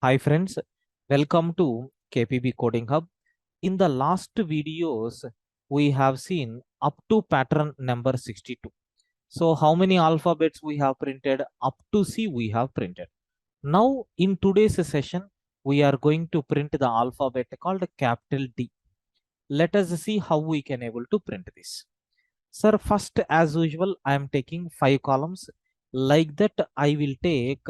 Hi friends, welcome to KPB Coding Hub. In the last videos, we have seen up to pattern number 62. So how many alphabets we have printed? Up to C we have printed. Now in today's session, we are going to print the alphabet called capital D. Let us see how we can able to print this. Sir, first as usual, I am taking 5 columns. Like that, I will take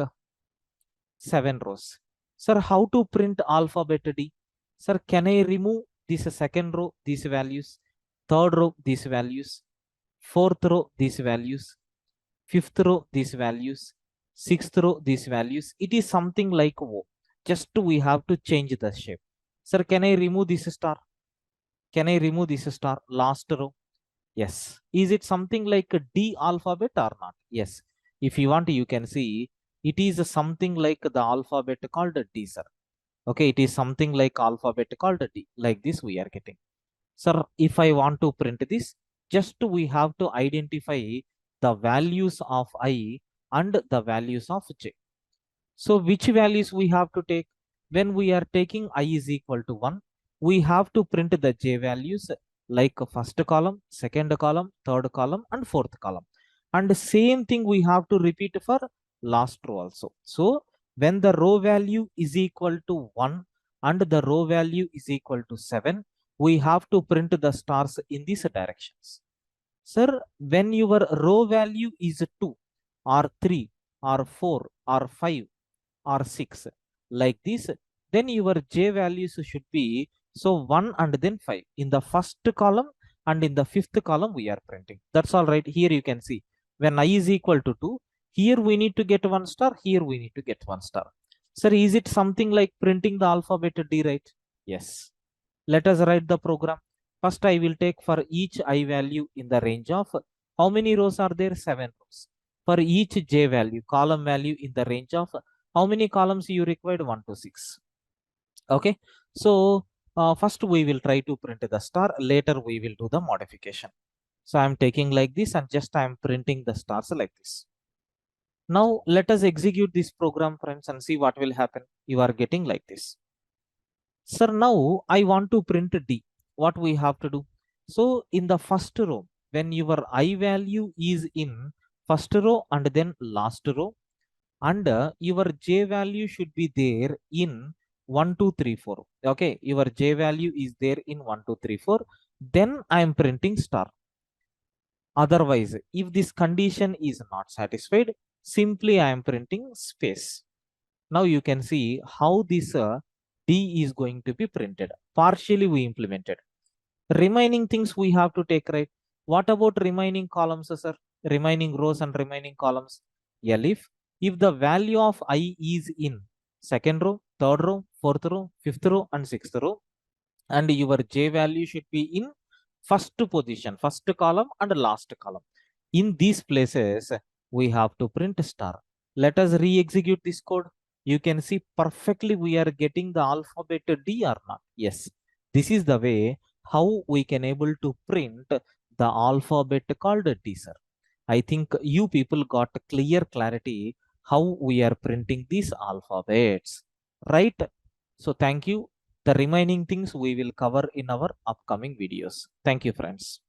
7 rows. Sir, how to print alphabet D? Sir, can I remove this second row, these values, third row, these values, fourth row, these values, fifth row, these values, sixth row, these values? It is something like O. Just we have to change the shape. Sir, can I remove this star? Can I remove this star? Last row. Yes. Is it something like a D alphabet or not? Yes. If you want, you can see it is something like the alphabet called D, sir. Okay, it is something like alphabet called D. Like this we are getting. Sir, if I want to print this, just we have to identify the values of I and the values of J. So which values we have to take? When we are taking I is equal to 1, we have to print the J values like first column, second column, third column, and fourth column. And the same thing we have to repeat for last row also. So when the row value is equal to 1 and the row value is equal to 7, we have to print the stars in these directions. Sir, when your row value is 2 or 3 or 4 or 5 or 6 like this, then your J values should be so 1 and then 5 in the first column, and in the fifth column we are printing. That's all right. Here you can see when I is equal to 2, here we need to get 1 star, here we need to get 1 star. Sir, is it something like printing the alphabet D, right? Yes. Let us write the program. First, I will take for each I value in the range of how many rows are there? 7 rows. For each J value, column value in the range of how many columns you required? 1 to 6. Okay. So, first we will try to print the star. Later, we will do the modification. So, I am taking like this and just I am printing the stars like this. Now, let us execute this program, friends, and see what will happen. You are getting like this. Sir, now I want to print D. What we have to do? So in the first row, when your I value is in first row and then last row, and your J value should be there in 1, 2, 3, 4. Okay, your J value is there in 1, 2, 3, 4. Then I am printing star. Otherwise, if this condition is not satisfied, simply I am printing space. Now you can see how this D is going to be printed. Partially we implemented. Remaining things we have to take, right? What about remaining columns, sir? Remaining rows and remaining columns. If the value of I is in second row, third row, fourth row, fifth row, and sixth row, and your J value should be in first position, first column and last column. In these places, we have to print star. Let us re-execute this code. You can see perfectly we are getting the alphabet D or not. Yes, this is the way how we can able to print the alphabet called D, sir. I think you people got clear clarity how we are printing these alphabets, right? So thank you. The remaining things we will cover in our upcoming videos. Thank you, friends.